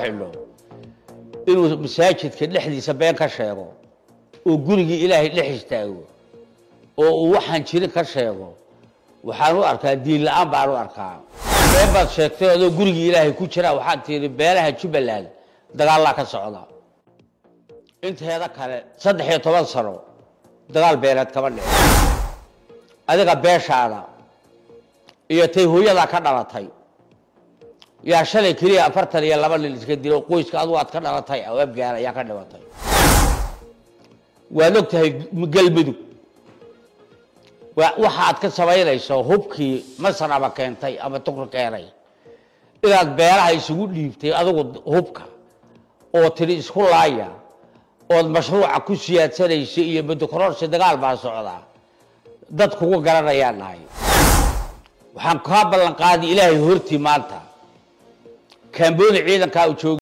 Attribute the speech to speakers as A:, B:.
A: xidho inuu masaajidka dhexdiisa been ka sheego oo gurigii Ilaahay dhex istaago oo uu waxaan jirin ka sheego waxaan u arkaa diin la'aan baan u arkaa been baad sheegtay oo gurigii Ilaahay ku jira waxaad tiri beelaha Jubbaland dagaal la ka socda inteeda kale 13 sano dagaal beelad kama dhicin adiga beeshaada iyo tay hooyada ka dhalatay yaa shalay kaliya 42 nin iska dilo qoyska adu aad ka dhalatay awaab gaar ayaa ka dhimatay waa logtahay galmudug waxaad ka sameeyayso hubkii masaraba keentay ama tuqra keenay inaad beeraha isugu dhiibtay adigu hubka oo tiri isku laaya oo mashruuca ku siyaadsanaysa iyo badkoorsi dagaal baa socda dad kugu garanayaan nahay waxaan ka ballan qaaday Ilaahay hortii maanta كان بون عيدن كاو